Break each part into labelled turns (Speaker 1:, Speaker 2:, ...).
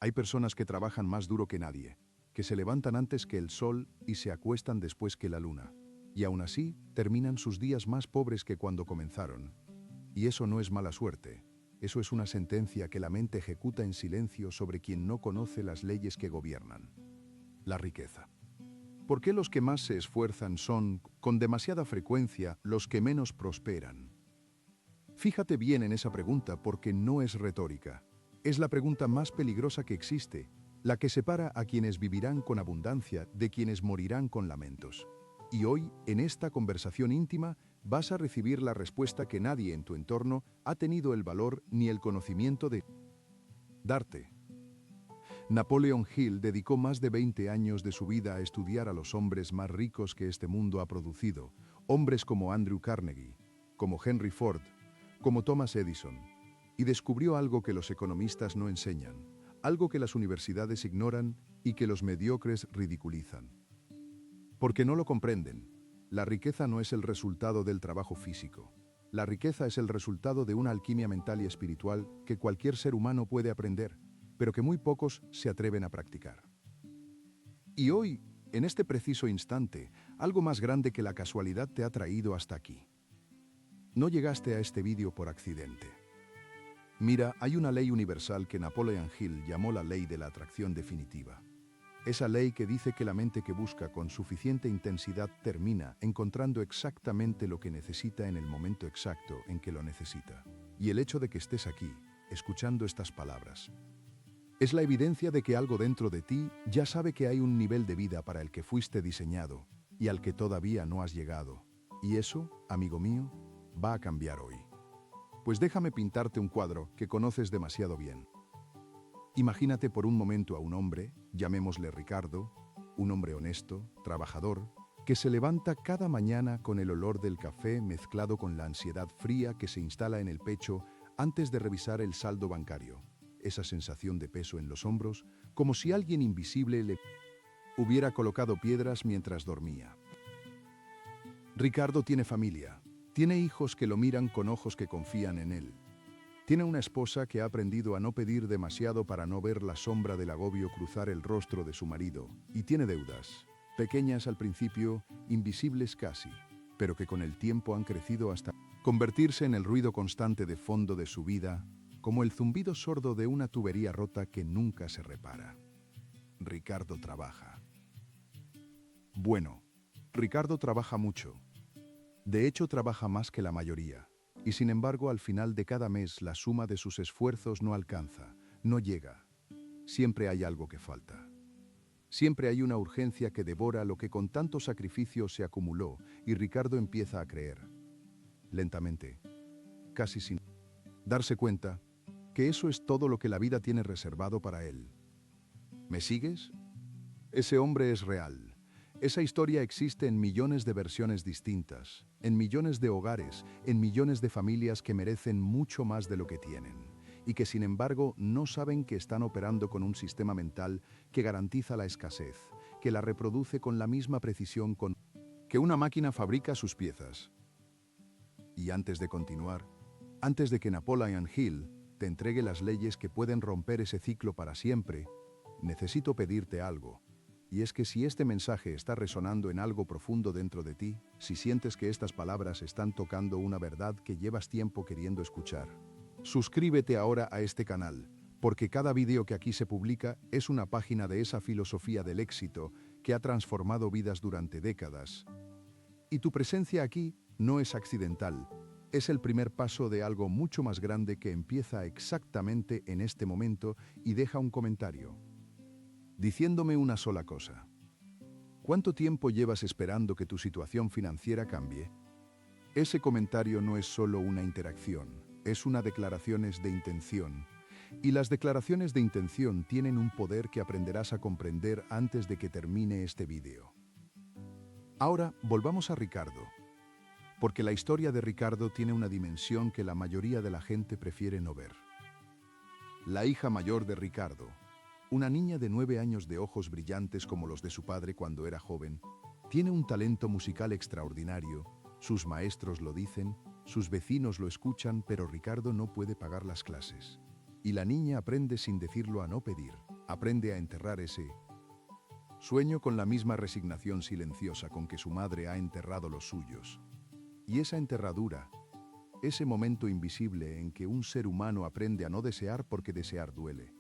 Speaker 1: Hay personas que trabajan más duro que nadie, que se levantan antes que el sol y se acuestan después que la luna. Y aún así, terminan sus días más pobres que cuando comenzaron. Y eso no es mala suerte. Eso es una sentencia que la mente ejecuta en silencio sobre quien no conoce las leyes que gobiernan. La riqueza. ¿Por qué los que más se esfuerzan son, con demasiada frecuencia, los que menos prosperan? Fíjate bien en esa pregunta porque no es retórica. Es la pregunta más peligrosa que existe, la que separa a quienes vivirán con abundancia de quienes morirán con lamentos. Y hoy, en esta conversación íntima, vas a recibir la respuesta que nadie en tu entorno ha tenido el valor ni el conocimiento de darte. Napoleon Hill dedicó más de 20 años de su vida a estudiar a los hombres más ricos que este mundo ha producido, hombres como Andrew Carnegie, como Henry Ford, como Thomas Edison, y descubrió algo que los economistas no enseñan, algo que las universidades ignoran y que los mediocres ridiculizan. Porque no lo comprenden. La riqueza no es el resultado del trabajo físico. La riqueza es el resultado de una alquimia mental y espiritual que cualquier ser humano puede aprender, pero que muy pocos se atreven a practicar. Y hoy, en este preciso instante, algo más grande que la casualidad te ha traído hasta aquí. No llegaste a este vídeo por accidente. Mira, hay una ley universal que Napoleon Hill llamó la ley de la atracción definitiva. Esa ley que dice que la mente que busca con suficiente intensidad termina encontrando exactamente lo que necesita en el momento exacto en que lo necesita. Y el hecho de que estés aquí, escuchando estas palabras, es la evidencia de que algo dentro de ti ya sabe que hay un nivel de vida para el que fuiste diseñado y al que todavía no has llegado. Y eso, amigo mío, va a cambiar hoy. Pues déjame pintarte un cuadro que conoces demasiado bien. Imagínate por un momento a un hombre, llamémosle Ricardo, un hombre honesto, trabajador, que se levanta cada mañana con el olor del café mezclado con la ansiedad fría que se instala en el pecho antes de revisar el saldo bancario. Esa sensación de peso en los hombros, como si alguien invisible le hubiera colocado piedras mientras dormía. Ricardo tiene familia, tiene hijos que lo miran con ojos que confían en él. Tiene una esposa que ha aprendido a no pedir demasiado para no ver la sombra del agobio cruzar el rostro de su marido. Y tiene deudas, pequeñas al principio, invisibles casi, pero que con el tiempo han crecido hasta convertirse en el ruido constante de fondo de su vida, como el zumbido sordo de una tubería rota que nunca se repara. Ricardo trabaja. Bueno, Ricardo trabaja mucho. De hecho, trabaja más que la mayoría. Y sin embargo, al final de cada mes, la suma de sus esfuerzos no alcanza, no llega. Siempre hay algo que falta. Siempre hay una urgencia que devora lo que con tanto sacrificio se acumuló y Ricardo empieza a creer, lentamente, casi sin darse cuenta, que eso es todo lo que la vida tiene reservado para él. ¿Me sigues? Ese hombre es real. Esa historia existe en millones de versiones distintas, en millones de hogares, en millones de familias que merecen mucho más de lo que tienen, y que sin embargo no saben que están operando con un sistema mental que garantiza la escasez, que la reproduce con la misma precisión con que una máquina fabrica sus piezas. Y antes de continuar, antes de que Napoleon Hill te entregue las leyes que pueden romper ese ciclo para siempre, necesito pedirte algo. Y es que si este mensaje está resonando en algo profundo dentro de ti, si sientes que estas palabras están tocando una verdad que llevas tiempo queriendo escuchar, suscríbete ahora a este canal, porque cada vídeo que aquí se publica es una página de esa filosofía del éxito que ha transformado vidas durante décadas. Y tu presencia aquí no es accidental, es el primer paso de algo mucho más grande que empieza exactamente en este momento y deja un comentario diciéndome una sola cosa. ¿Cuánto tiempo llevas esperando que tu situación financiera cambie? Ese comentario no es solo una interacción, es una declaración de intención. Y las declaraciones de intención tienen un poder que aprenderás a comprender antes de que termine este vídeo. Ahora, volvamos a Ricardo, porque la historia de Ricardo tiene una dimensión que la mayoría de la gente prefiere no ver. La hija mayor de Ricardo, una niña de 9 años de ojos brillantes como los de su padre cuando era joven, tiene un talento musical extraordinario, sus maestros lo dicen, sus vecinos lo escuchan, pero Ricardo no puede pagar las clases. Y la niña aprende sin decirlo a no pedir. aprende a enterrar ese sueño con la misma resignación silenciosa con que su madre ha enterrado los suyos. Y esa enterradura, ese momento invisible en que un ser humano aprende a no desear porque desear duele,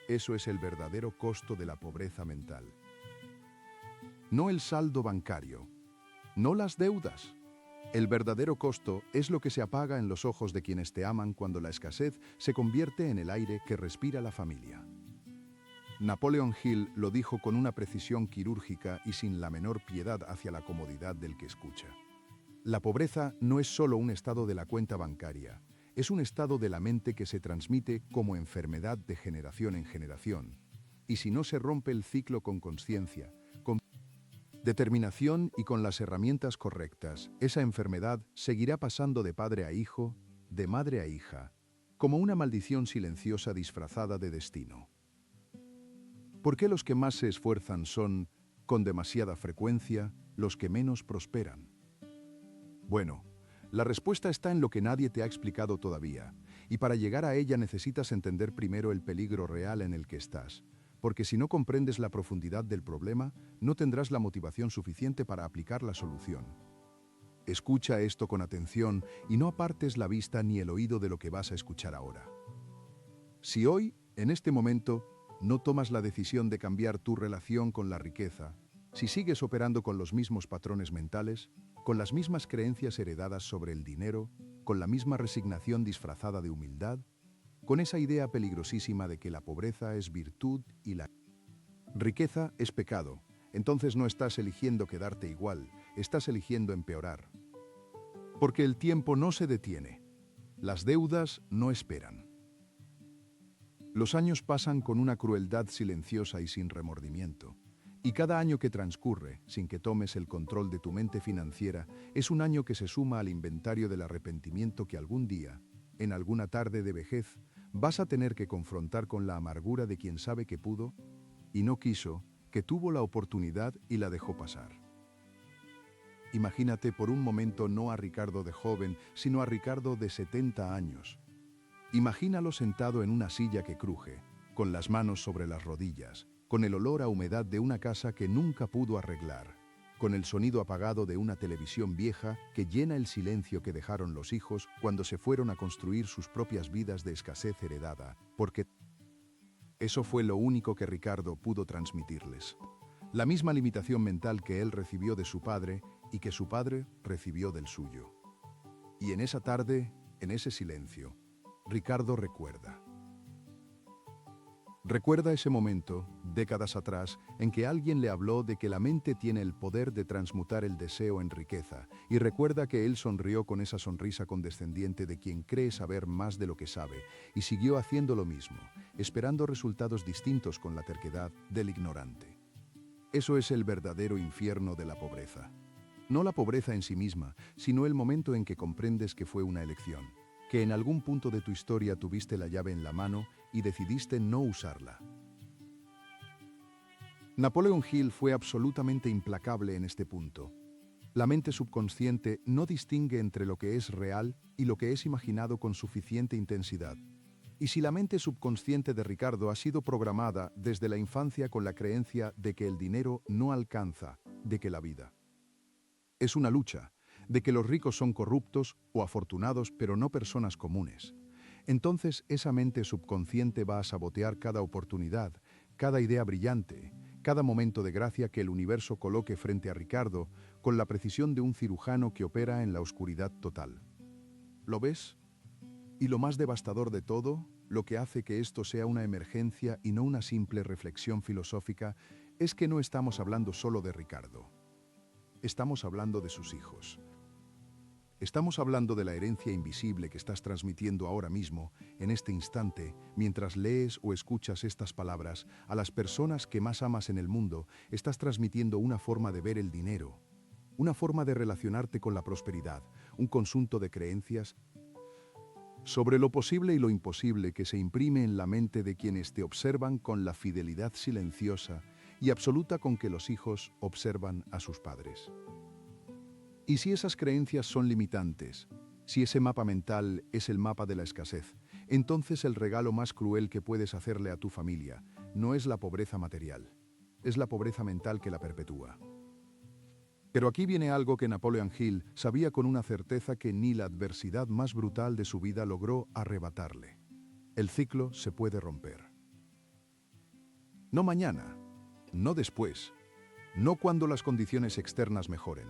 Speaker 1: eso es el verdadero costo de la pobreza mental. No el saldo bancario, no las deudas. El verdadero costo es lo que se apaga en los ojos de quienes te aman cuando la escasez se convierte en el aire que respira la familia. Napoleon Hill lo dijo con una precisión quirúrgica y sin la menor piedad hacia la comodidad del que escucha. La pobreza no es solo un estado de la cuenta bancaria, es un estado de la mente que se transmite como enfermedad de generación en generación. Y si no se rompe el ciclo con conciencia, con determinación y con las herramientas correctas, esa enfermedad seguirá pasando de padre a hijo, de madre a hija, como una maldición silenciosa disfrazada de destino. ¿Por qué los que más se esfuerzan son, con demasiada frecuencia, los que menos prosperan? Bueno, la respuesta está en lo que nadie te ha explicado todavía, y para llegar a ella necesitas entender primero el peligro real en el que estás, porque si no comprendes la profundidad del problema, no tendrás la motivación suficiente para aplicar la solución. Escucha esto con atención y no apartes la vista ni el oído de lo que vas a escuchar ahora. Si hoy, en este momento, no tomas la decisión de cambiar tu relación con la riqueza, si sigues operando con los mismos patrones mentales, con las mismas creencias heredadas sobre el dinero, con la misma resignación disfrazada de humildad, con esa idea peligrosísima de que la pobreza es virtud y la riqueza es pecado, entonces no estás eligiendo quedarte igual, estás eligiendo empeorar. Porque el tiempo no se detiene, las deudas no esperan. Los años pasan con una crueldad silenciosa y sin remordimiento. Y cada año que transcurre, sin que tomes el control de tu mente financiera, es un año que se suma al inventario del arrepentimiento que algún día, en alguna tarde de vejez, vas a tener que confrontar con la amargura de quien sabe que pudo y no quiso, que tuvo la oportunidad y la dejó pasar. Imagínate por un momento no a Ricardo de joven, sino a Ricardo de 70 años. Imagínalo sentado en una silla que cruje, con las manos sobre las rodillas, con el olor a humedad de una casa que nunca pudo arreglar, con el sonido apagado de una televisión vieja que llena el silencio que dejaron los hijos cuando se fueron a construir sus propias vidas de escasez heredada, porque eso fue lo único que Ricardo pudo transmitirles. La misma limitación mental que él recibió de su padre y que su padre recibió del suyo. Y en esa tarde, en ese silencio, Ricardo recuerda. Recuerda ese momento, décadas atrás, en que alguien le habló de que la mente tiene el poder de transmutar el deseo en riqueza, y recuerda que él sonrió con esa sonrisa condescendiente de quien cree saber más de lo que sabe, y siguió haciendo lo mismo, esperando resultados distintos con la terquedad del ignorante. Eso es el verdadero infierno de la pobreza. No la pobreza en sí misma, sino el momento en que comprendes que fue una elección, que en algún punto de tu historia tuviste la llave en la mano y decidiste no usarla. Napoleon Hill fue absolutamente implacable en este punto. La mente subconsciente no distingue entre lo que es real y lo que es imaginado con suficiente intensidad. Y si la mente subconsciente de Ricardo ha sido programada desde la infancia con la creencia de que el dinero no alcanza, de que la vida es una lucha, de que los ricos son corruptos o afortunados pero no personas comunes, entonces esa mente subconsciente va a sabotear cada oportunidad, cada idea brillante, cada momento de gracia que el universo coloque frente a Ricardo con la precisión de un cirujano que opera en la oscuridad total. ¿Lo ves? Y lo más devastador de todo, lo que hace que esto sea una emergencia y no una simple reflexión filosófica, es que no estamos hablando solo de Ricardo. Estamos hablando de sus hijos. Estamos hablando de la herencia invisible que estás transmitiendo ahora mismo, en este instante, mientras lees o escuchas estas palabras, a las personas que más amas en el mundo. Estás transmitiendo una forma de ver el dinero, una forma de relacionarte con la prosperidad, un conjunto de creencias sobre lo posible y lo imposible que se imprime en la mente de quienes te observan con la fidelidad silenciosa y absoluta con que los hijos observan a sus padres. Y si esas creencias son limitantes, si ese mapa mental es el mapa de la escasez, entonces el regalo más cruel que puedes hacerle a tu familia, no es la pobreza material, es la pobreza mental que la perpetúa. Pero aquí viene algo que Napoleon Hill sabía con una certeza que ni la adversidad más brutal de su vida logró arrebatarle. El ciclo se puede romper. No mañana, no después, no cuando las condiciones externas mejoren,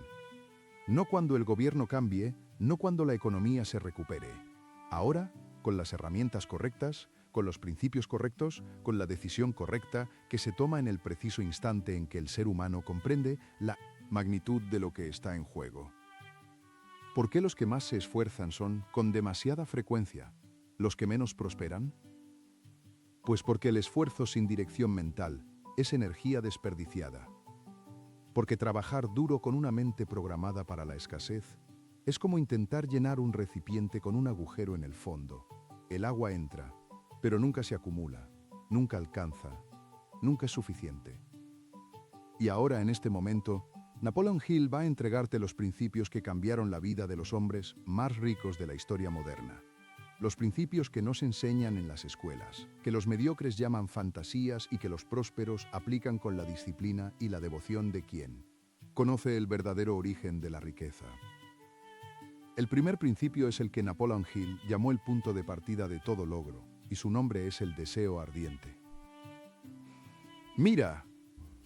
Speaker 1: no cuando el gobierno cambie, no cuando la economía se recupere. Ahora, con las herramientas correctas, con los principios correctos, con la decisión correcta que se toma en el preciso instante en que el ser humano comprende la magnitud de lo que está en juego. ¿Por qué los que más se esfuerzan son, con demasiada frecuencia, los que menos prosperan? Pues porque el esfuerzo sin dirección mental es energía desperdiciada. Porque trabajar duro con una mente programada para la escasez es como intentar llenar un recipiente con un agujero en el fondo. El agua entra, pero nunca se acumula, nunca alcanza, nunca es suficiente. Y ahora, en este momento, Napoleon Hill va a entregarte los principios que cambiaron la vida de los hombres más ricos de la historia moderna. Los principios que no se enseñan en las escuelas, que los mediocres llaman fantasías y que los prósperos aplican con la disciplina y la devoción de quien conoce el verdadero origen de la riqueza. El primer principio es el que Napoleon Hill llamó el punto de partida de todo logro, y su nombre es el deseo ardiente. Mira,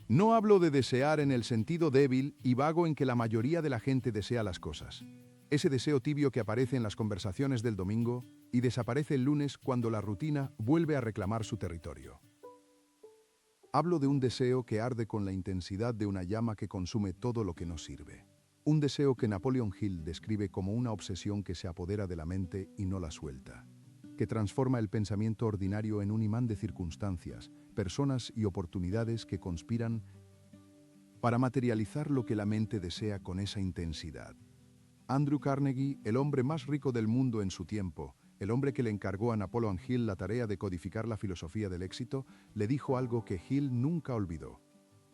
Speaker 1: no hablo de desear en el sentido débil y vago en que la mayoría de la gente desea las cosas. Ese deseo tibio que aparece en las conversaciones del domingo y desaparece el lunes cuando la rutina vuelve a reclamar su territorio. Hablo de un deseo que arde con la intensidad de una llama que consume todo lo que no sirve. Un deseo que Napoleon Hill describe como una obsesión que se apodera de la mente y no la suelta, que transforma el pensamiento ordinario en un imán de circunstancias, personas y oportunidades que conspiran para materializar lo que la mente desea con esa intensidad. Andrew Carnegie, el hombre más rico del mundo en su tiempo, el hombre que le encargó a Napoleon Hill la tarea de codificar la filosofía del éxito, le dijo algo que Hill nunca olvidó.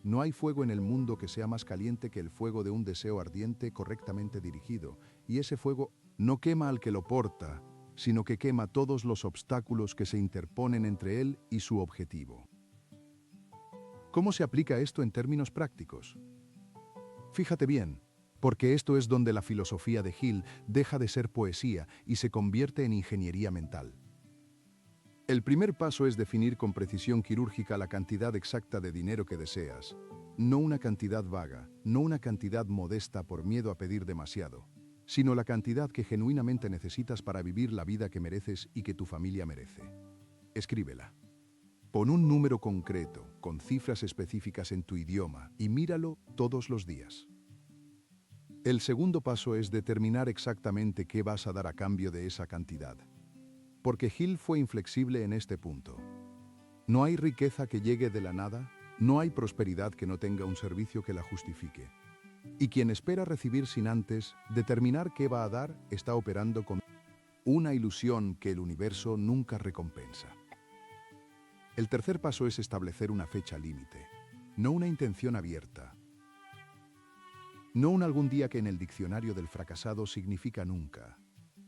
Speaker 1: No hay fuego en el mundo que sea más caliente que el fuego de un deseo ardiente correctamente dirigido, y ese fuego no quema al que lo porta, sino que quema todos los obstáculos que se interponen entre él y su objetivo. ¿Cómo se aplica esto en términos prácticos? Fíjate bien, porque esto es donde la filosofía de Hill deja de ser poesía y se convierte en ingeniería mental. El primer paso es definir con precisión quirúrgica la cantidad exacta de dinero que deseas, no una cantidad vaga, no una cantidad modesta por miedo a pedir demasiado, sino la cantidad que genuinamente necesitas para vivir la vida que mereces y que tu familia merece. Escríbela. Pon un número concreto, con cifras específicas en tu idioma, y míralo todos los días. El segundo paso es determinar exactamente qué vas a dar a cambio de esa cantidad. Porque Hill fue inflexible en este punto. No hay riqueza que llegue de la nada, no hay prosperidad que no tenga un servicio que la justifique. Y quien espera recibir sin antes determinar qué va a dar, está operando con una ilusión que el universo nunca recompensa. El tercer paso es establecer una fecha límite, no una intención abierta. No un algún día que en el diccionario del fracasado significa nunca,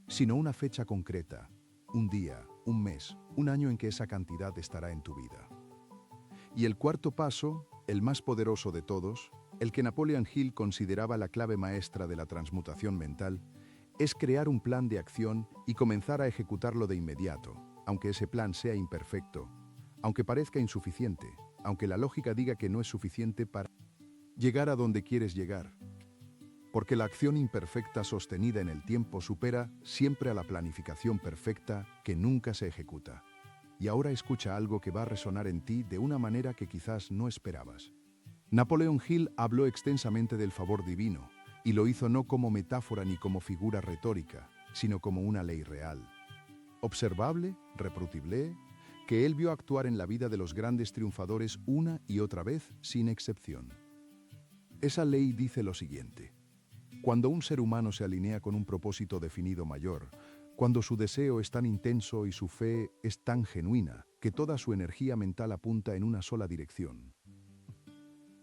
Speaker 1: sino una fecha concreta, un día, un mes, un año en que esa cantidad estará en tu vida. Y el cuarto paso, el más poderoso de todos, el que Napoleon Hill consideraba la clave maestra de la transmutación mental, es crear un plan de acción y comenzar a ejecutarlo de inmediato, aunque ese plan sea imperfecto, aunque parezca insuficiente, aunque la lógica diga que no es suficiente para llegar a donde quieres llegar. Porque la acción imperfecta sostenida en el tiempo supera siempre a la planificación perfecta que nunca se ejecuta. Y ahora escucha algo que va a resonar en ti de una manera que quizás no esperabas. Napoleon Hill habló extensamente del favor divino, y lo hizo no como metáfora ni como figura retórica, sino como una ley real. Observable, reproducible, que él vio actuar en la vida de los grandes triunfadores una y otra vez, sin excepción. Esa ley dice lo siguiente. Cuando un ser humano se alinea con un propósito definido mayor, cuando su deseo es tan intenso y su fe es tan genuina que toda su energía mental apunta en una sola dirección,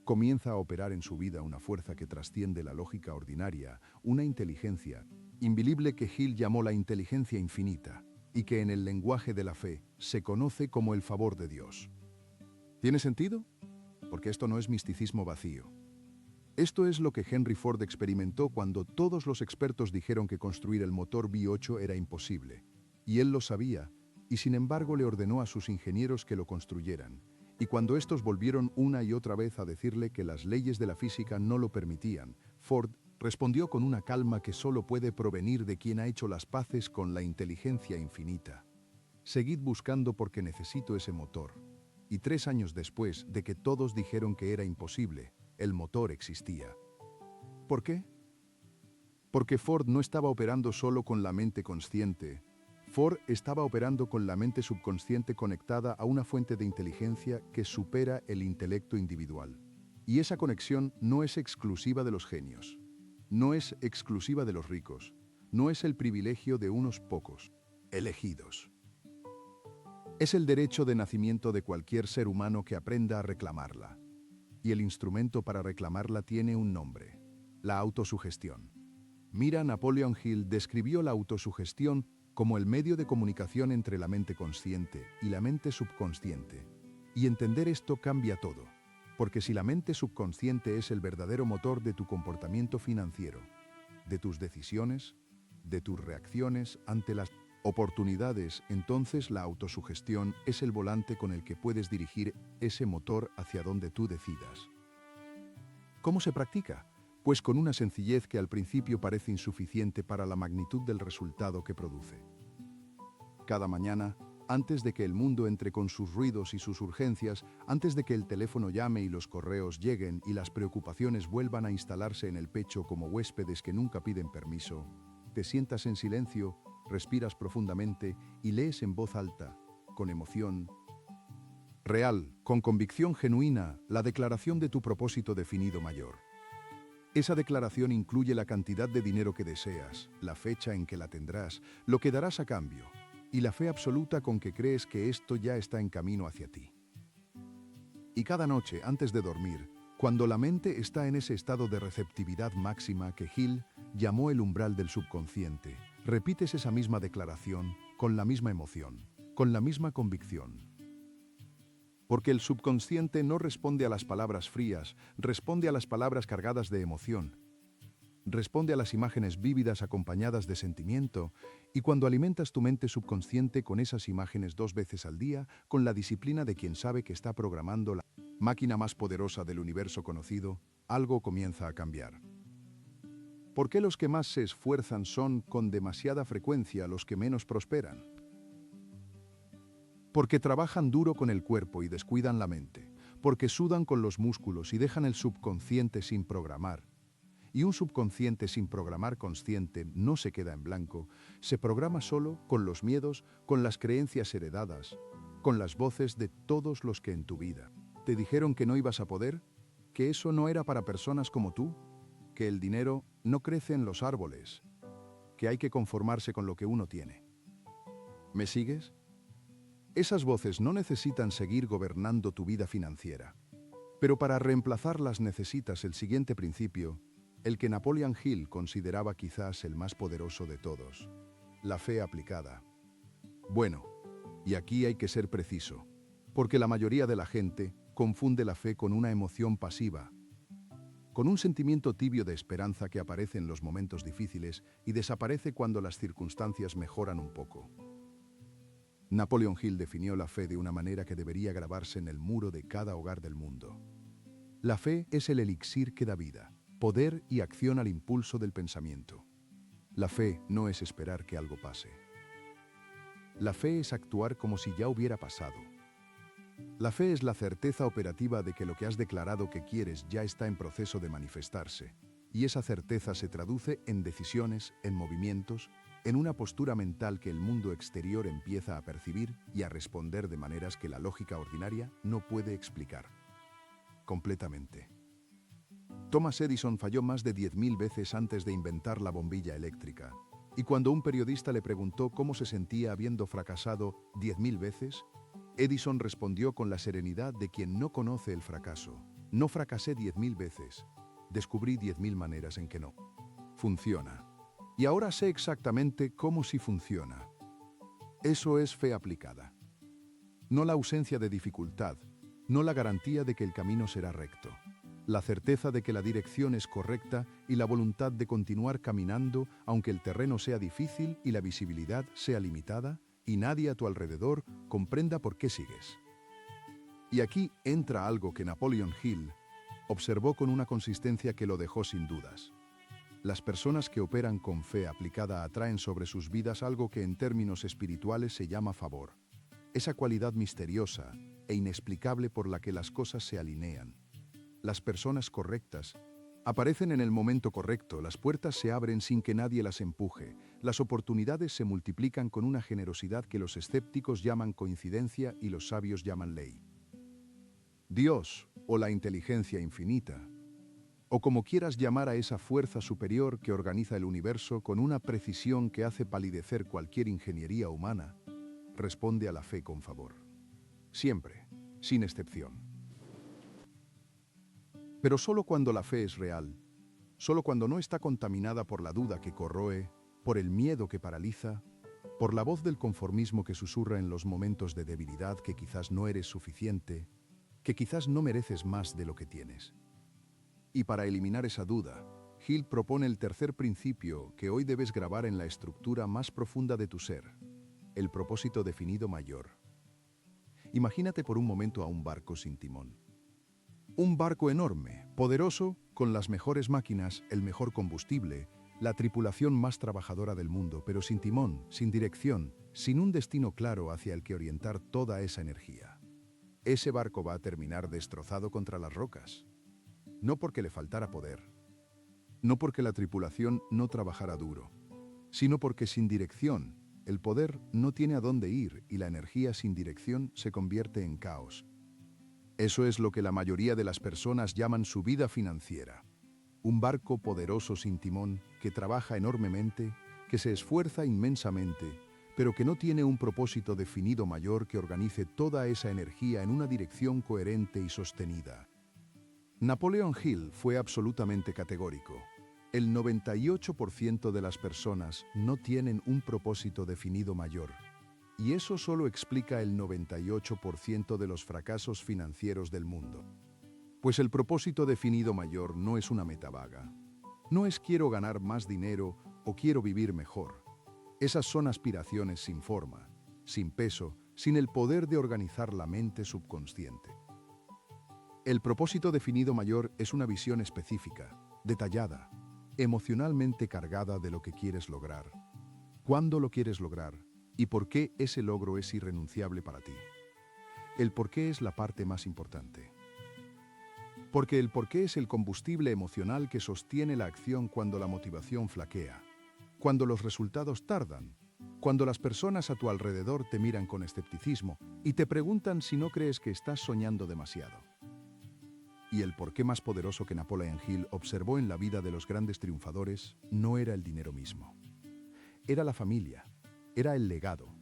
Speaker 1: comienza a operar en su vida una fuerza que trasciende la lógica ordinaria, una inteligencia invisible que Hill llamó la inteligencia infinita y que en el lenguaje de la fe se conoce como el favor de Dios. ¿Tiene sentido? Porque esto no es misticismo vacío. Esto es lo que Henry Ford experimentó cuando todos los expertos dijeron que construir el motor V8 era imposible. Y él lo sabía, y sin embargo le ordenó a sus ingenieros que lo construyeran. Y cuando estos volvieron una y otra vez a decirle que las leyes de la física no lo permitían, Ford respondió con una calma que solo puede provenir de quien ha hecho las paces con la inteligencia infinita. Seguid buscando porque necesito ese motor. Y 3 años después de que todos dijeron que era imposible, el motor existía. ¿Por qué? Porque Ford no estaba operando solo con la mente consciente. Ford estaba operando con la mente subconsciente conectada a una fuente de inteligencia que supera el intelecto individual. Y esa conexión no es exclusiva de los genios. No es exclusiva de los ricos. No es el privilegio de unos pocos elegidos. Es el derecho de nacimiento de cualquier ser humano que aprenda a reclamarla. Y el instrumento para reclamarla tiene un nombre: la autosugestión. Mira, Napoleon Hill describió la autosugestión como el medio de comunicación entre la mente consciente y la mente subconsciente. Y entender esto cambia todo, porque si la mente subconsciente es el verdadero motor de tu comportamiento financiero, de tus decisiones, de tus reacciones ante las oportunidades, entonces la autosugestión es el volante con el que puedes dirigir ese motor hacia donde tú decidas. ¿Cómo se practica? Pues con una sencillez que al principio parece insuficiente para la magnitud del resultado que produce. Cada mañana, antes de que el mundo entre con sus ruidos y sus urgencias, antes de que el teléfono llame y los correos lleguen y las preocupaciones vuelvan a instalarse en el pecho como huéspedes que nunca piden permiso, te sientas en silencio, respiras profundamente y lees en voz alta, con emoción real, con convicción genuina, la declaración de tu propósito definido mayor. Esa declaración incluye la cantidad de dinero que deseas, la fecha en que la tendrás, lo que darás a cambio, y la fe absoluta con que crees que esto ya está en camino hacia ti. Y cada noche, antes de dormir, cuando la mente está en ese estado de receptividad máxima que Hill llamó el umbral del subconsciente, repites esa misma declaración con la misma emoción, con la misma convicción. Porque el subconsciente no responde a las palabras frías, responde a las palabras cargadas de emoción. Responde a las imágenes vívidas acompañadas de sentimiento, y cuando alimentas tu mente subconsciente con esas imágenes 2 veces al día, con la disciplina de quien sabe que está programando la máquina más poderosa del universo conocido, algo comienza a cambiar. ¿Por qué los que más se esfuerzan son, con demasiada frecuencia, los que menos prosperan? Porque trabajan duro con el cuerpo y descuidan la mente, porque sudan con los músculos y dejan el subconsciente sin programar. Y un subconsciente sin programar consciente no se queda en blanco, se programa solo con los miedos, con las creencias heredadas, con las voces de todos los que en tu vida te dijeron que no ibas a poder, que eso no era para personas como tú, que el dinero no crece en los árboles, que hay que conformarse con lo que uno tiene. ¿Me sigues? Esas voces no necesitan seguir gobernando tu vida financiera. Pero para reemplazarlas necesitas el siguiente principio, el que Napoleon Hill consideraba quizás el más poderoso de todos: la fe aplicada. Bueno, y aquí hay que ser preciso, porque la mayoría de la gente confunde la fe con una emoción pasiva, con un sentimiento tibio de esperanza que aparece en los momentos difíciles y desaparece cuando las circunstancias mejoran un poco. Napoleon Hill definió la fe de una manera que debería grabarse en el muro de cada hogar del mundo. La fe es el elixir que da vida, poder y acción al impulso del pensamiento. La fe no es esperar que algo pase. La fe es actuar como si ya hubiera pasado. La fe es la certeza operativa de que lo que has declarado que quieres ya está en proceso de manifestarse, y esa certeza se traduce en decisiones, en movimientos, en una postura mental que el mundo exterior empieza a percibir y a responder de maneras que la lógica ordinaria no puede explicar. Completamente. Thomas Edison falló más de 10.000 veces antes de inventar la bombilla eléctrica, y cuando un periodista le preguntó cómo se sentía habiendo fracasado 10.000 veces, Edison respondió con la serenidad de quien no conoce el fracaso: no fracasé 10.000 veces, descubrí 10.000 maneras en que no funciona. Y ahora sé exactamente cómo sí funciona. Eso es fe aplicada. No la ausencia de dificultad, no la garantía de que el camino será recto. La certeza de que la dirección es correcta y la voluntad de continuar caminando aunque el terreno sea difícil y la visibilidad sea limitada y nadie a tu alrededor comprenda por qué sigues. Y aquí entra algo que Napoleon Hill observó con una consistencia que lo dejó sin dudas. Las personas que operan con fe aplicada atraen sobre sus vidas algo que en términos espirituales se llama favor. Esa cualidad misteriosa e inexplicable por la que las cosas se alinean. Las personas correctas aparecen en el momento correcto, las puertas se abren sin que nadie las empuje, las oportunidades se multiplican con una generosidad que los escépticos llaman coincidencia y los sabios llaman ley. Dios, o la inteligencia infinita, o como quieras llamar a esa fuerza superior que organiza el universo con una precisión que hace palidecer cualquier ingeniería humana, responde a la fe con favor. Siempre, sin excepción. Pero solo cuando la fe es real, solo cuando no está contaminada por la duda que corroe, por el miedo que paraliza, por la voz del conformismo que susurra en los momentos de debilidad que quizás no eres suficiente, que quizás no mereces más de lo que tienes. Y para eliminar esa duda, Hill propone el tercer principio que hoy debes grabar en la estructura más profunda de tu ser, el propósito definido mayor. Imagínate por un momento a un barco sin timón. Un barco enorme, poderoso, con las mejores máquinas, el mejor combustible, la tripulación más trabajadora del mundo, pero sin timón, sin dirección, sin un destino claro hacia el que orientar toda esa energía. Ese barco va a terminar destrozado contra las rocas. No porque le faltara poder, no porque la tripulación no trabajara duro, sino porque sin dirección, el poder no tiene a dónde ir y la energía sin dirección se convierte en caos. Eso es lo que la mayoría de las personas llaman su vida financiera. Un barco poderoso sin timón, que trabaja enormemente, que se esfuerza inmensamente, pero que no tiene un propósito definido mayor que organice toda esa energía en una dirección coherente y sostenida. Napoleon Hill fue absolutamente categórico. El 98% de las personas no tienen un propósito definido mayor. Y eso solo explica el 98% de los fracasos financieros del mundo. Pues el propósito definido mayor no es una meta vaga. No es quiero ganar más dinero o quiero vivir mejor. Esas son aspiraciones sin forma, sin peso, sin el poder de organizar la mente subconsciente. El propósito definido mayor es una visión específica, detallada, emocionalmente cargada de lo que quieres lograr, cuándo lo quieres lograr y por qué ese logro es irrenunciable para ti. El por qué es la parte más importante. Porque el por qué es el combustible emocional que sostiene la acción cuando la motivación flaquea, cuando los resultados tardan, cuando las personas a tu alrededor te miran con escepticismo y te preguntan si no crees que estás soñando demasiado. Y el porqué más poderoso que Napoleon Hill observó en la vida de los grandes triunfadores no era el dinero mismo. Era la familia, era el legado,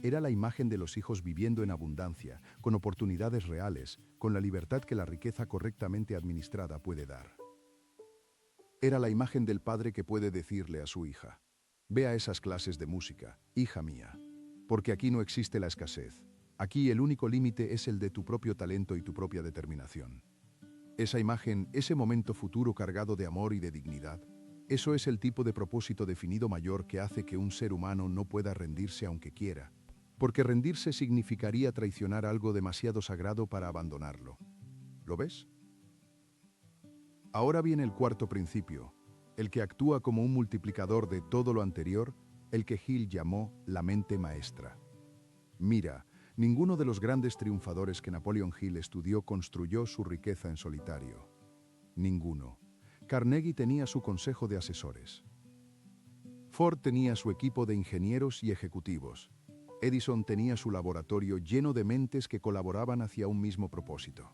Speaker 1: era la imagen de los hijos viviendo en abundancia, con oportunidades reales, con la libertad que la riqueza correctamente administrada puede dar. Era la imagen del padre que puede decirle a su hija: ve a esas clases de música, hija mía, porque aquí no existe la escasez. Aquí el único límite es el de tu propio talento y tu propia determinación. Esa imagen, ese momento futuro cargado de amor y de dignidad, eso es el tipo de propósito definido mayor que hace que un ser humano no pueda rendirse aunque quiera, porque rendirse significaría traicionar algo demasiado sagrado para abandonarlo. ¿Lo ves? Ahora viene el cuarto principio, el que actúa como un multiplicador de todo lo anterior, el que Hill llamó la mente maestra. Mira, ninguno de los grandes triunfadores que Napoleon Hill estudió construyó su riqueza en solitario. Ninguno. Carnegie tenía su consejo de asesores. Ford tenía su equipo de ingenieros y ejecutivos. Edison tenía su laboratorio lleno de mentes que colaboraban hacia un mismo propósito.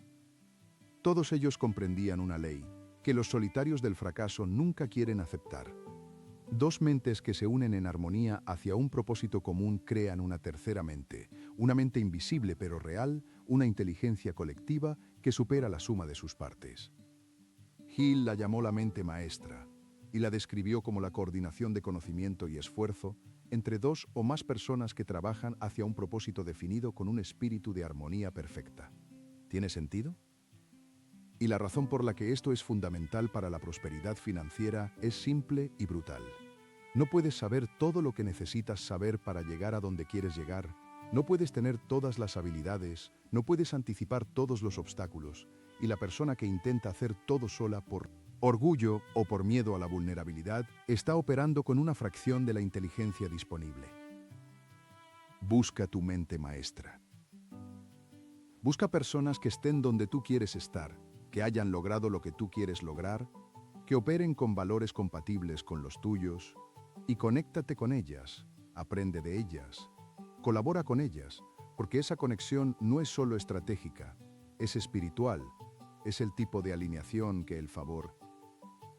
Speaker 1: Todos ellos comprendían una ley, que los solitarios del fracaso nunca quieren aceptar. Dos mentes que se unen en armonía hacia un propósito común crean una tercera mente, una mente invisible pero real, una inteligencia colectiva que supera la suma de sus partes. Hill la llamó la mente maestra y la describió como la coordinación de conocimiento y esfuerzo entre dos o más personas que trabajan hacia un propósito definido con un espíritu de armonía perfecta. ¿Tiene sentido? Y la razón por la que esto es fundamental para la prosperidad financiera es simple y brutal. No puedes saber todo lo que necesitas saber para llegar a donde quieres llegar. No puedes tener todas las habilidades, no puedes anticipar todos los obstáculos, y la persona que intenta hacer todo sola por orgullo o por miedo a la vulnerabilidad está operando con una fracción de la inteligencia disponible. Busca tu mente maestra. Busca personas que estén donde tú quieres estar, que hayan logrado lo que tú quieres lograr, que operen con valores compatibles con los tuyos, y conéctate con ellas, aprende de ellas, colabora con ellas, porque esa conexión no es solo estratégica, es espiritual, es el tipo de alineación que el favor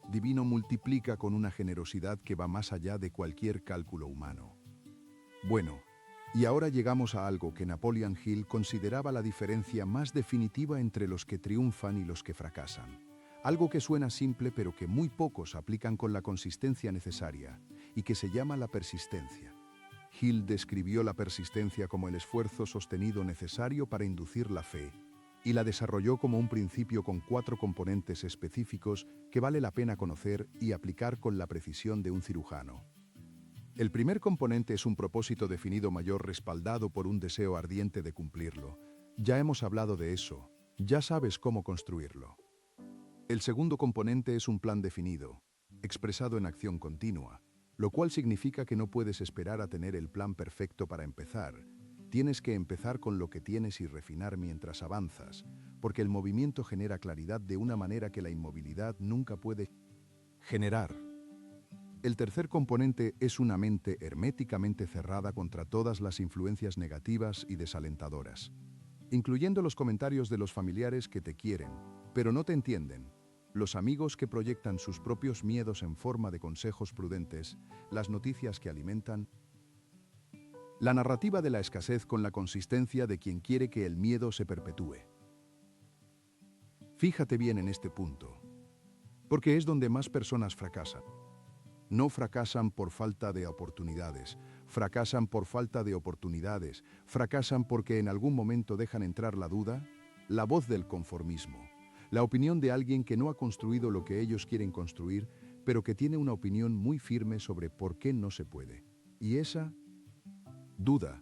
Speaker 1: divino multiplica con una generosidad que va más allá de cualquier cálculo humano. Bueno, y ahora llegamos a algo que Napoleon Hill consideraba la diferencia más definitiva entre los que triunfan y los que fracasan. Algo que suena simple pero que muy pocos aplican con la consistencia necesaria y que se llama la persistencia. Hill describió la persistencia como el esfuerzo sostenido necesario para inducir la fe y la desarrolló como un principio con 4 componentes específicos que vale la pena conocer y aplicar con la precisión de un cirujano. El primer componente es un propósito definido mayor respaldado por un deseo ardiente de cumplirlo. Ya hemos hablado de eso, ya sabes cómo construirlo. El segundo componente es un plan definido, expresado en acción continua, lo cual significa que no puedes esperar a tener el plan perfecto para empezar. Tienes que empezar con lo que tienes y refinar mientras avanzas, porque el movimiento genera claridad de una manera que la inmovilidad nunca puede generar. El tercer componente es una mente herméticamente cerrada contra todas las influencias negativas y desalentadoras, incluyendo los comentarios de los familiares que te quieren, pero no te entienden, los amigos que proyectan sus propios miedos en forma de consejos prudentes, las noticias que alimentan, la narrativa de la escasez con la consistencia de quien quiere que el miedo se perpetúe. Fíjate bien en este punto, porque es donde más personas fracasan. No fracasan por falta de oportunidades, fracasan por falta de oportunidades, fracasan porque en algún momento dejan entrar la duda, la voz del conformismo, la opinión de alguien que no ha construido lo que ellos quieren construir, pero que tiene una opinión muy firme sobre por qué no se puede. Y esa duda,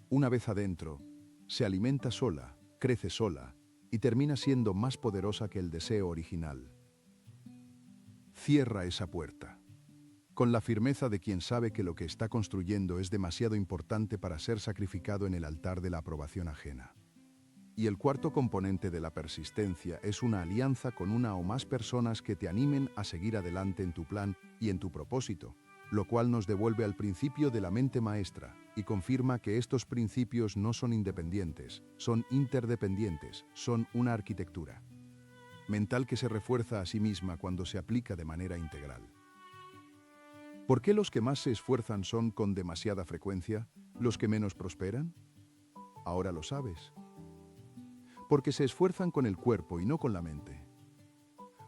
Speaker 1: una vez adentro, se alimenta sola, crece sola y termina siendo más poderosa que el deseo original. Cierra esa puerta. Con la firmeza de quien sabe que lo que está construyendo es demasiado importante para ser sacrificado en el altar de la aprobación ajena. Y el cuarto componente de la persistencia es una alianza con una o más personas que te animen a seguir adelante en tu plan y en tu propósito, lo cual nos devuelve al principio de la mente maestra y confirma que estos principios no son independientes, son interdependientes, son una arquitectura mental que se refuerza a sí misma cuando se aplica de manera integral. ¿Por qué los que más se esfuerzan son con demasiada frecuencia los que menos prosperan? Ahora lo sabes. Porque se esfuerzan con el cuerpo y no con la mente.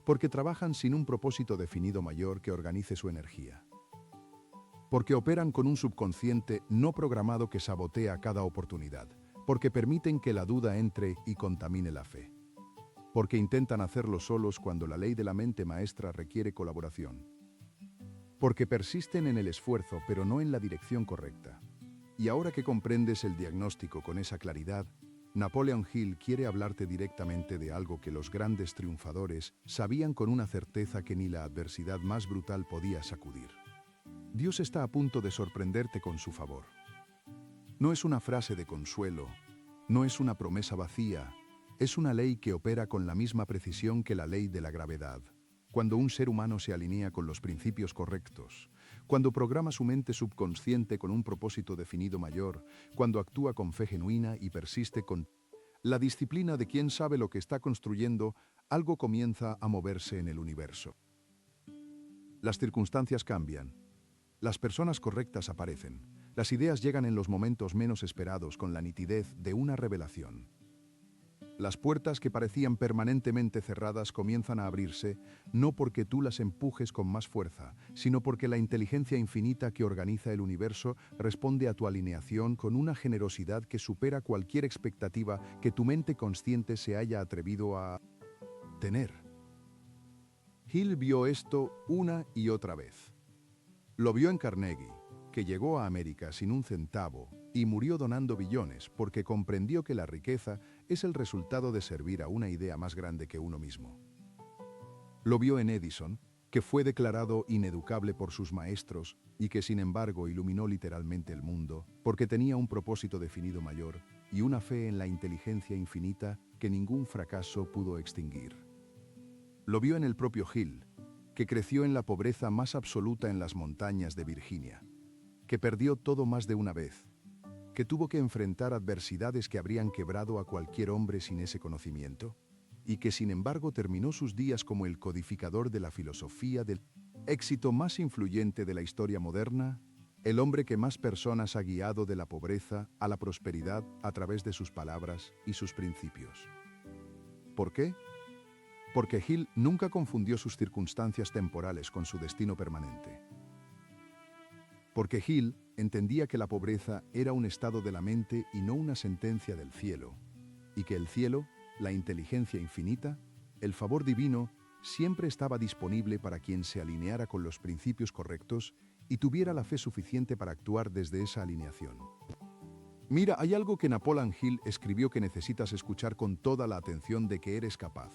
Speaker 1: Porque trabajan sin un propósito definido mayor que organice su energía. Porque operan con un subconsciente no programado que sabotea cada oportunidad. Porque permiten que la duda entre y contamine la fe. Porque intentan hacerlo solos cuando la ley de la mente maestra requiere colaboración. Porque persisten en el esfuerzo, pero no en la dirección correcta. Y ahora que comprendes el diagnóstico con esa claridad, Napoleon Hill quiere hablarte directamente de algo que los grandes triunfadores sabían con una certeza que ni la adversidad más brutal podía sacudir. Dios está a punto de sorprenderte con su favor. No es una frase de consuelo, no es una promesa vacía, es una ley que opera con la misma precisión que la ley de la gravedad. Cuando un ser humano se alinea con los principios correctos, cuando programa su mente subconsciente con un propósito definido mayor, cuando actúa con fe genuina y persiste con la disciplina de quien sabe lo que está construyendo, algo comienza a moverse en el universo. Las circunstancias cambian, las personas correctas aparecen, las ideas llegan en los momentos menos esperados con la nitidez de una revelación. Las puertas que parecían permanentemente cerradas comienzan a abrirse, no porque tú las empujes con más fuerza, sino porque la inteligencia infinita que organiza el universo responde a tu alineación con una generosidad que supera cualquier expectativa que tu mente consciente se haya atrevido a tener. Hill vio esto una y otra vez. Lo vio en Carnegie, que llegó a América sin un centavo y murió donando billones porque comprendió que la riqueza es el resultado de servir a una idea más grande que uno mismo. Lo vio en Edison, que fue declarado ineducable por sus maestros y que sin embargo iluminó literalmente el mundo porque tenía un propósito definido mayor y una fe en la inteligencia infinita que ningún fracaso pudo extinguir. Lo vio en el propio Hill, que creció en la pobreza más absoluta en las montañas de Virginia, que perdió todo más de una vez, que tuvo que enfrentar adversidades que habrían quebrado a cualquier hombre sin ese conocimiento, y que sin embargo terminó sus días como el codificador de la filosofía del éxito más influyente de la historia moderna, el hombre que más personas ha guiado de la pobreza a la prosperidad a través de sus palabras y sus principios. ¿Por qué? Porque Hill nunca confundió sus circunstancias temporales con su destino permanente. Porque Hill entendía que la pobreza era un estado de la mente y no una sentencia del cielo, y que el cielo, la inteligencia infinita, el favor divino, siempre estaba disponible para quien se alineara con los principios correctos y tuviera la fe suficiente para actuar desde esa alineación. Mira, hay algo que Napoleon Hill escribió que necesitas escuchar con toda la atención de que eres capaz.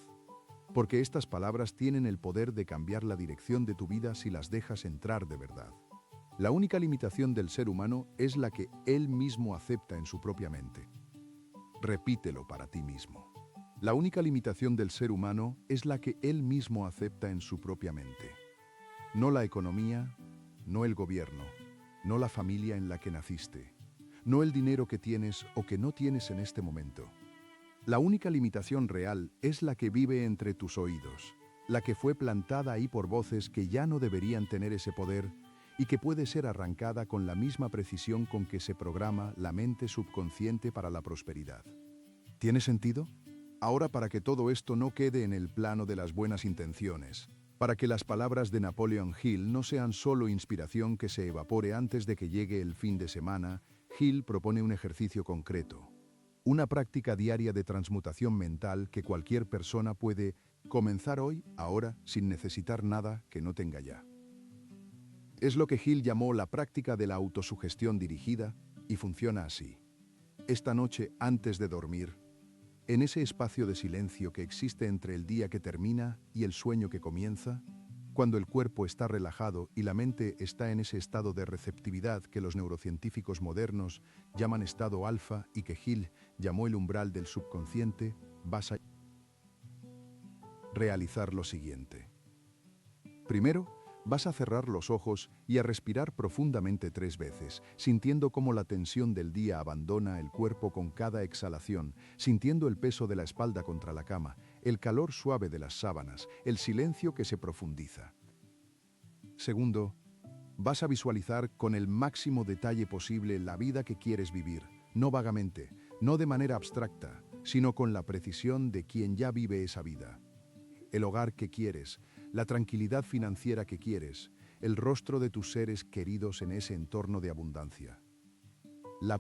Speaker 1: Porque estas palabras tienen el poder de cambiar la dirección de tu vida si las dejas entrar de verdad. La única limitación del ser humano es la que él mismo acepta en su propia mente. Repítelo para ti mismo. La única limitación del ser humano es la que él mismo acepta en su propia mente. No la economía, no el gobierno, no la familia en la que naciste, no el dinero que tienes o que no tienes en este momento. La única limitación real es la que vive entre tus oídos, la que fue plantada ahí por voces que ya no deberían tener ese poder y que puede ser arrancada con la misma precisión con que se programa la mente subconsciente para la prosperidad. ¿Tiene sentido? Ahora, para que todo esto no quede en el plano de las buenas intenciones, para que las palabras de Napoleon Hill no sean solo inspiración que se evapore antes de que llegue el fin de semana, Hill propone un ejercicio concreto. Una práctica diaria de transmutación mental que cualquier persona puede comenzar hoy, ahora, sin necesitar nada que no tenga ya. Es lo que Hill llamó la práctica de la autosugestión dirigida y funciona así. Esta noche, antes de dormir, en ese espacio de silencio que existe entre el día que termina y el sueño que comienza, cuando el cuerpo está relajado y la mente está en ese estado de receptividad que los neurocientíficos modernos llaman estado alfa y que Hill llamó el umbral del subconsciente, vas a realizar lo siguiente. Primero, vas a cerrar los ojos y a respirar profundamente 3 veces, sintiendo cómo la tensión del día abandona el cuerpo con cada exhalación, sintiendo el peso de la espalda contra la cama, el calor suave de las sábanas, el silencio que se profundiza. Segundo, vas a visualizar con el máximo detalle posible la vida que quieres vivir, no vagamente, no de manera abstracta, sino con la precisión de quien ya vive esa vida. El hogar que quieres, la tranquilidad financiera que quieres, el rostro de tus seres queridos en ese entorno de abundancia. La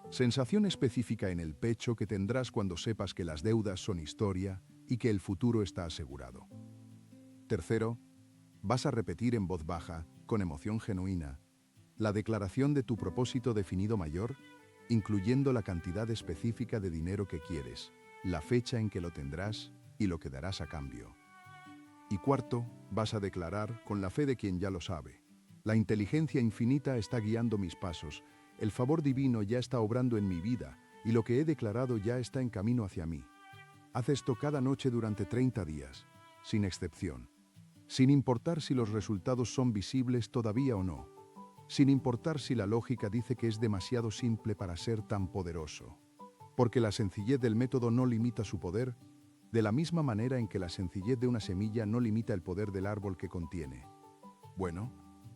Speaker 1: sensación específica en el pecho que tendrás cuando sepas que las deudas son historia y que el futuro está asegurado. Tercero, vas a repetir en voz baja, con emoción genuina, la declaración de tu propósito definido mayor, incluyendo la cantidad específica de dinero que quieres, la fecha en que lo tendrás y lo que darás a cambio. Y cuarto, vas a declarar, con la fe de quien ya lo sabe, la inteligencia infinita está guiando mis pasos, el favor divino ya está obrando en mi vida y lo que he declarado ya está en camino hacia mí. Haz esto cada noche durante 30 días, sin excepción, sin importar si los resultados son visibles todavía o no, sin importar si la lógica dice que es demasiado simple para ser tan poderoso, porque la sencillez del método no limita su poder, de la misma manera en que la sencillez de una semilla no limita el poder del árbol que contiene. Bueno,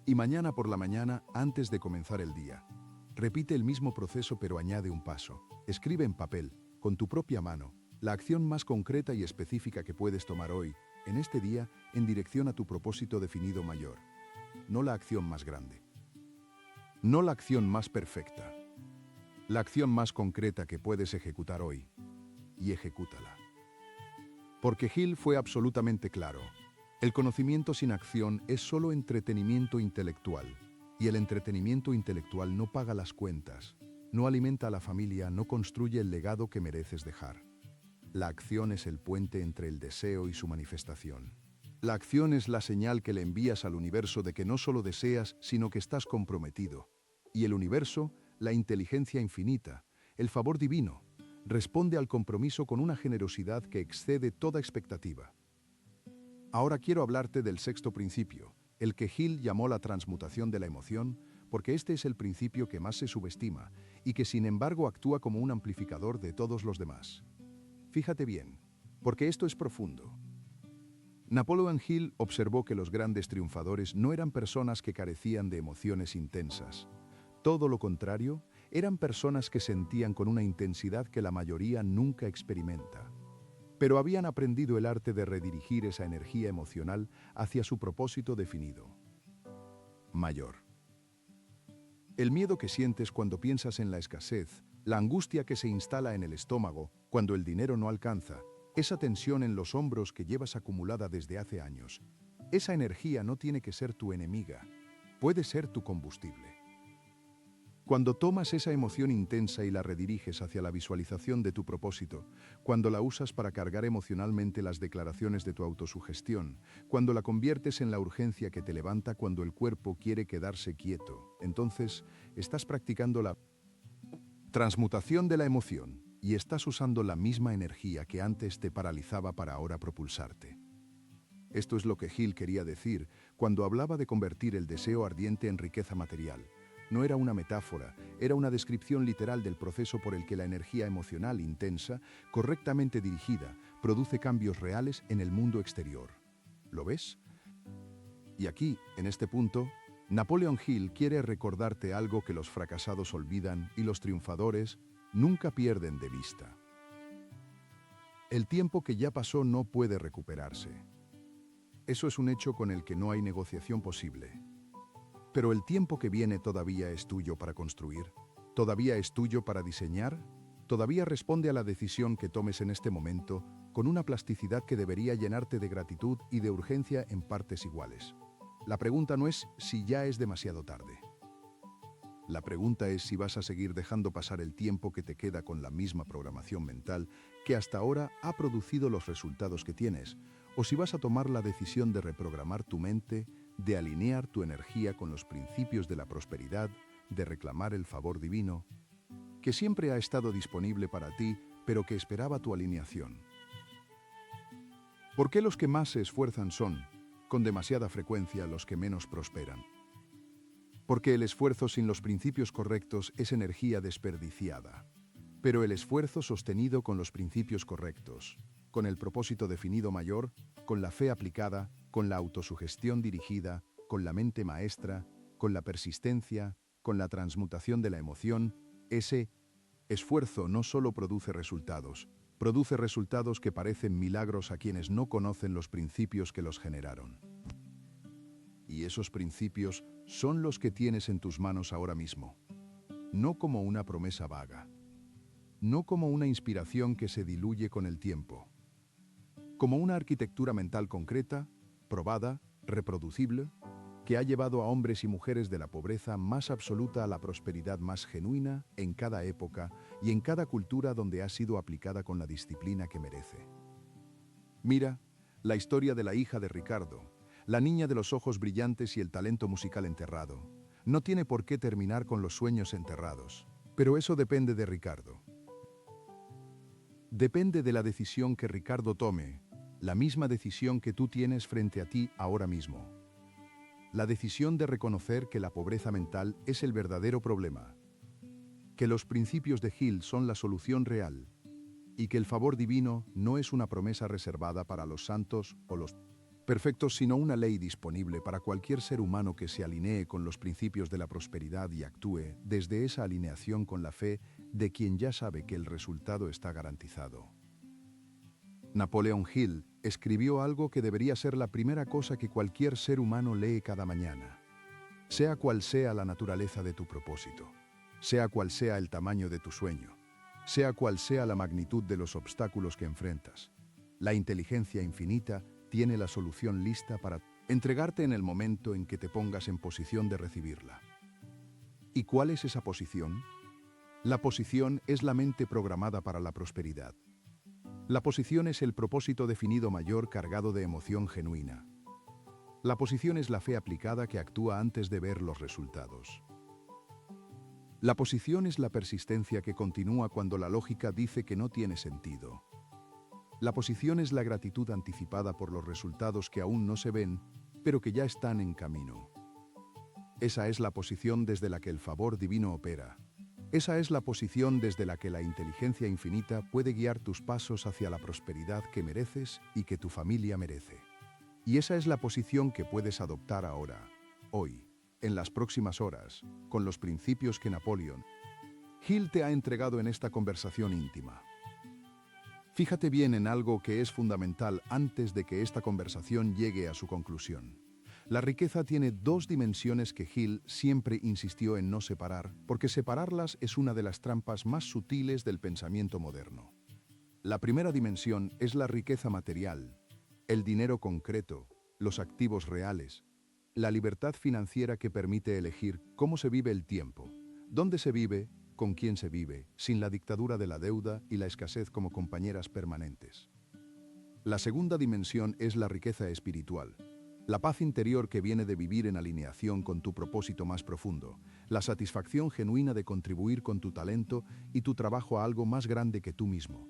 Speaker 1: y mañana por la mañana, antes de comenzar el día, repite el mismo proceso pero añade un paso. Escribe en papel, con tu propia mano, La acción más concreta y específica que puedes tomar hoy, en este día, en dirección a tu propósito definido mayor. No la acción más grande. No la acción más perfecta. La acción más concreta que puedes ejecutar hoy. Y ejecútala. Porque Hill fue absolutamente claro. El conocimiento sin acción es solo entretenimiento intelectual. Y el entretenimiento intelectual no paga las cuentas, no alimenta a la familia, no construye el legado que mereces dejar. La acción es el puente entre el deseo y su manifestación. La acción es la señal que le envías al universo de que no solo deseas, sino que estás comprometido. Y el universo, la inteligencia infinita, el favor divino, responde al compromiso con una generosidad que excede toda expectativa. Ahora quiero hablarte del sexto principio, el que Hill llamó la transmutación de la emoción, porque este es el principio que más se subestima y que sin embargo actúa como un amplificador de todos los demás. Fíjate bien, porque esto es profundo. Napoleon Hill observó que los grandes triunfadores no eran personas que carecían de emociones intensas. Todo lo contrario, eran personas que sentían con una intensidad que la mayoría nunca experimenta. Pero habían aprendido el arte de redirigir esa energía emocional hacia su propósito definido. Mayor. El miedo que sientes cuando piensas en la escasez, la angustia que se instala en el estómago cuando el dinero no alcanza, esa tensión en los hombros que llevas acumulada desde hace años, esa energía no tiene que ser tu enemiga, puede ser tu combustible. Cuando tomas esa emoción intensa y la rediriges hacia la visualización de tu propósito, cuando la usas para cargar emocionalmente las declaraciones de tu autosugestión, cuando la conviertes en la urgencia que te levanta cuando el cuerpo quiere quedarse quieto, entonces estás practicando la transmutación de la emoción y estás usando la misma energía que antes te paralizaba para ahora propulsarte. Esto es lo que Hill quería decir cuando hablaba de convertir el deseo ardiente en riqueza material. No era una metáfora, era una descripción literal del proceso por el que la energía emocional intensa, correctamente dirigida, produce cambios reales en el mundo exterior. ¿Lo ves? Y aquí, en este punto, Napoleon Hill quiere recordarte algo que los fracasados olvidan y los triunfadores nunca pierden de vista. El tiempo que ya pasó no puede recuperarse. Eso es un hecho con el que no hay negociación posible. Pero el tiempo que viene todavía es tuyo para construir, todavía es tuyo para diseñar, todavía responde a la decisión que tomes en este momento con una plasticidad que debería llenarte de gratitud y de urgencia en partes iguales. La pregunta no es si ya es demasiado tarde. La pregunta es si vas a seguir dejando pasar el tiempo que te queda con la misma programación mental que hasta ahora ha producido los resultados que tienes, o si vas a tomar la decisión de reprogramar tu mente, de alinear tu energía con los principios de la prosperidad, de reclamar el favor divino, que siempre ha estado disponible para ti, pero que esperaba tu alineación. ¿Por qué los que más se esfuerzan son, con demasiada frecuencia, los que menos prosperan? Porque el esfuerzo sin los principios correctos es energía desperdiciada. Pero el esfuerzo sostenido con los principios correctos, con el propósito definido mayor, con la fe aplicada, con la autosugestión dirigida, con la mente maestra, con la persistencia, con la transmutación de la emoción, ese esfuerzo no solo produce resultados que parecen milagros a quienes no conocen los principios que los generaron. Y esos principios son los que tienes en tus manos ahora mismo, no como una promesa vaga, no como una inspiración que se diluye con el tiempo, como una arquitectura mental concreta, probada, reproducible, que ha llevado a hombres y mujeres de la pobreza más absoluta a la prosperidad más genuina en cada época y en cada cultura donde ha sido aplicada con la disciplina que merece. Mira, la historia de la hija de Ricardo, la niña de los ojos brillantes y el talento musical enterrado, no tiene por qué terminar con los sueños enterrados, pero eso depende de Ricardo. Depende de la decisión que Ricardo tome, la misma decisión que tú tienes frente a ti ahora mismo. La decisión de reconocer que la pobreza mental es el verdadero problema, que los principios de Hill son la solución real y que el favor divino no es una promesa reservada para los santos o los perfectos, sino una ley disponible para cualquier ser humano que se alinee con los principios de la prosperidad y actúe desde esa alineación con la fe de quien ya sabe que el resultado está garantizado. Napoleon Hill escribió algo que debería ser la primera cosa que cualquier ser humano lee cada mañana. Sea cual sea la naturaleza de tu propósito, sea cual sea el tamaño de tu sueño, sea cual sea la magnitud de los obstáculos que enfrentas, la inteligencia infinita tiene la solución lista para entregarte en el momento en que te pongas en posición de recibirla. ¿Y cuál es esa posición? La posición es la mente programada para la prosperidad. La posición es el propósito definido mayor cargado de emoción genuina. La posición es la fe aplicada que actúa antes de ver los resultados. La posición es la persistencia que continúa cuando la lógica dice que no tiene sentido. La posición es la gratitud anticipada por los resultados que aún no se ven, pero que ya están en camino. Esa es la posición desde la que el favor divino opera. Esa es la posición desde la que la inteligencia infinita puede guiar tus pasos hacia la prosperidad que mereces y que tu familia merece. Y esa es la posición que puedes adoptar ahora, hoy, en las próximas horas, con los principios que Napoleon Hill te ha entregado en esta conversación íntima. Fíjate bien en algo que es fundamental antes de que esta conversación llegue a su conclusión. La riqueza tiene dos dimensiones que Hill siempre insistió en no separar, porque separarlas es una de las trampas más sutiles del pensamiento moderno. La primera dimensión es la riqueza material, el dinero concreto, los activos reales, la libertad financiera que permite elegir cómo se vive el tiempo, dónde se vive, con quién se vive, sin la dictadura de la deuda y la escasez como compañeras permanentes. La segunda dimensión es la riqueza espiritual, la paz interior que viene de vivir en alineación con tu propósito más profundo, la satisfacción genuina de contribuir con tu talento y tu trabajo a algo más grande que tú mismo,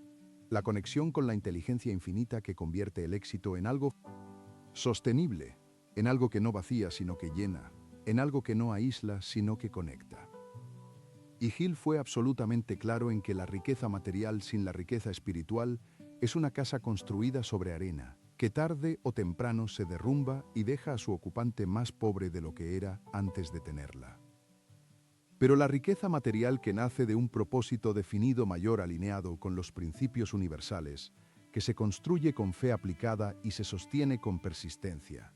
Speaker 1: la conexión con la inteligencia infinita que convierte el éxito en algo sostenible, en algo que no vacía sino que llena, en algo que no aísla sino que conecta. Y Hill fue absolutamente claro en que la riqueza material sin la riqueza espiritual es una casa construida sobre arena, que tarde o temprano se derrumba y deja a su ocupante más pobre de lo que era antes de tenerla. Pero la riqueza material que nace de un propósito definido mayor alineado con los principios universales, que se construye con fe aplicada y se sostiene con persistencia.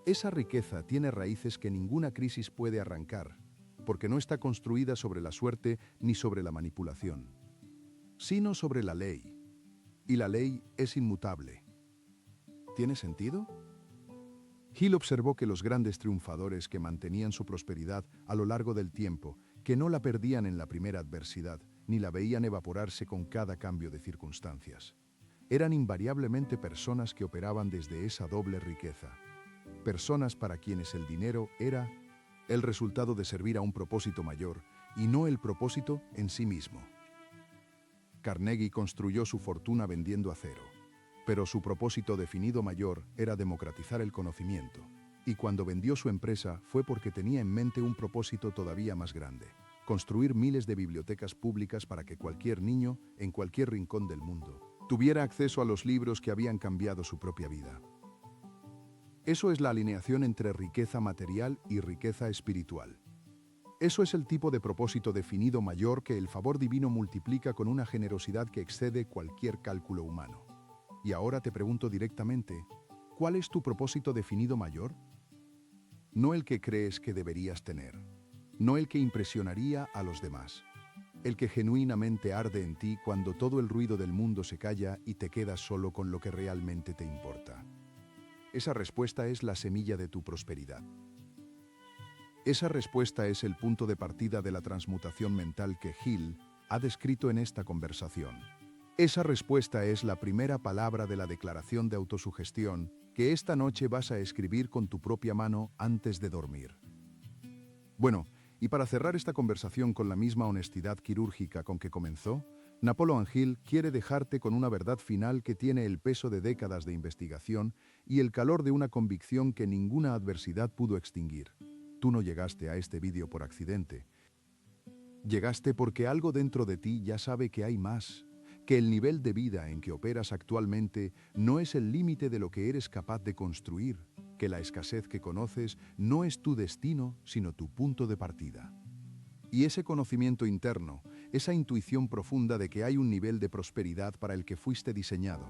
Speaker 1: Esa riqueza tiene raíces que ninguna crisis puede arrancar, porque no está construida sobre la suerte ni sobre la manipulación, sino sobre la ley. Y la ley es inmutable. ¿Tiene sentido? Hill observó que los grandes triunfadores que mantenían su prosperidad a lo largo del tiempo, que no la perdían en la primera adversidad, ni la veían evaporarse con cada cambio de circunstancias, eran invariablemente personas que operaban desde esa doble riqueza. Personas para quienes el dinero era el resultado de servir a un propósito mayor y no el propósito en sí mismo. Carnegie construyó su fortuna vendiendo acero, pero su propósito definido mayor era democratizar el conocimiento, y cuando vendió su empresa fue porque tenía en mente un propósito todavía más grande: construir miles de bibliotecas públicas para que cualquier niño, en cualquier rincón del mundo, tuviera acceso a los libros que habían cambiado su propia vida. Eso es la alineación entre riqueza material y riqueza espiritual. Eso es el tipo de propósito definido mayor que el favor divino multiplica con una generosidad que excede cualquier cálculo humano. Y ahora te pregunto directamente, ¿cuál es tu propósito definido mayor? No el que crees que deberías tener, no el que impresionaría a los demás, el que genuinamente arde en ti cuando todo el ruido del mundo se calla y te quedas solo con lo que realmente te importa. Esa respuesta es la semilla de tu prosperidad. Esa respuesta es el punto de partida de la transmutación mental que Hill ha descrito en esta conversación. Esa respuesta es la primera palabra de la declaración de autosugestión que esta noche vas a escribir con tu propia mano antes de dormir. Bueno, y para cerrar esta conversación con la misma honestidad quirúrgica con que comenzó, Napoleon Hill quiere dejarte con una verdad final que tiene el peso de décadas de investigación y el calor de una convicción que ninguna adversidad pudo extinguir. Tú no llegaste a este vídeo por accidente. Llegaste porque algo dentro de ti ya sabe que hay más, que el nivel de vida en que operas actualmente no es el límite de lo que eres capaz de construir, que la escasez que conoces no es tu destino, sino tu punto de partida. Y ese conocimiento interno, esa intuición profunda de que hay un nivel de prosperidad para el que fuiste diseñado,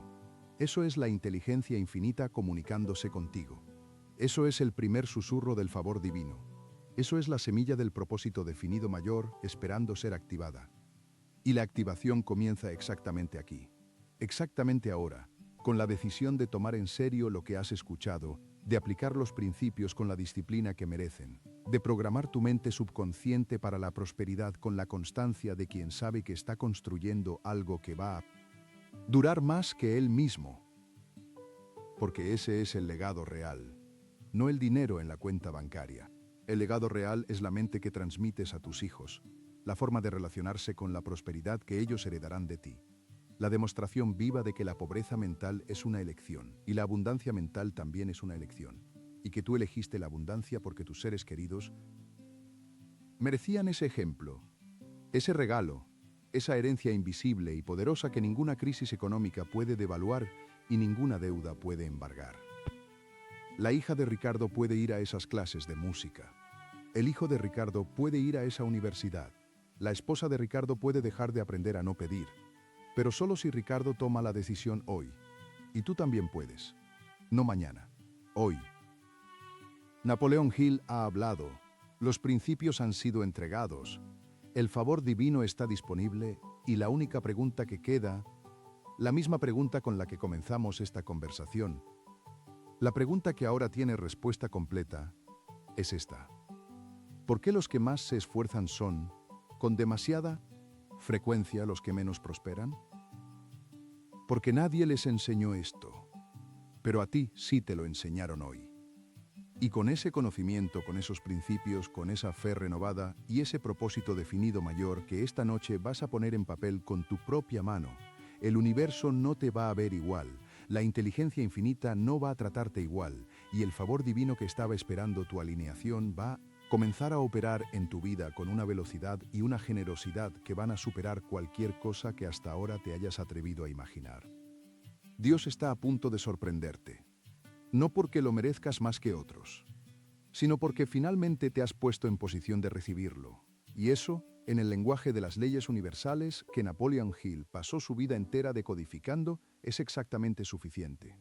Speaker 1: Eso es la inteligencia infinita comunicándose contigo. Eso es el primer susurro del favor divino. Eso es la semilla del propósito definido mayor esperando ser activada. Y la activación comienza exactamente aquí. Exactamente ahora, con la decisión de tomar en serio lo que has escuchado, de aplicar los principios con la disciplina que merecen, de programar tu mente subconsciente para la prosperidad con la constancia de quien sabe que está construyendo algo que va a durar más que él mismo. Porque ese es el legado real, no el dinero en la cuenta bancaria. El legado real es la mente que transmites a tus hijos, la forma de relacionarse con la prosperidad que ellos heredarán de ti. La demostración viva de que la pobreza mental es una elección y la abundancia mental también es una elección, y que tú elegiste la abundancia porque tus seres queridos merecían ese ejemplo, ese regalo, esa herencia invisible y poderosa que ninguna crisis económica puede devaluar y ninguna deuda puede embargar. La hija de Ricardo puede ir a esas clases de música. El hijo de Ricardo puede ir a esa universidad. La esposa de Ricardo puede dejar de aprender a no pedir. Pero solo si Ricardo toma la decisión hoy. Y tú también puedes. No mañana. Hoy. Napoleón Hill ha hablado. Los principios han sido entregados. El favor divino está disponible y la única pregunta que queda, la misma pregunta con la que comenzamos esta conversación, la pregunta que ahora tiene respuesta completa, es esta. ¿Por qué los que más se esfuerzan son, con demasiada frecuencia, los que menos prosperan? Porque nadie les enseñó esto, pero a ti sí te lo enseñaron hoy. Y con ese conocimiento, con esos principios, con esa fe renovada y ese propósito definido mayor que esta noche vas a poner en papel con tu propia mano, el universo no te va a ver igual, la inteligencia infinita no va a tratarte igual y el favor divino que estaba esperando tu alineación va a comenzar a operar en tu vida con una velocidad y una generosidad que van a superar cualquier cosa que hasta ahora te hayas atrevido a imaginar. Dios está a punto de sorprenderte. No porque lo merezcas más que otros, sino porque finalmente te has puesto en posición de recibirlo. Y eso, en el lenguaje de las leyes universales que Napoleon Hill pasó su vida entera decodificando, es exactamente suficiente.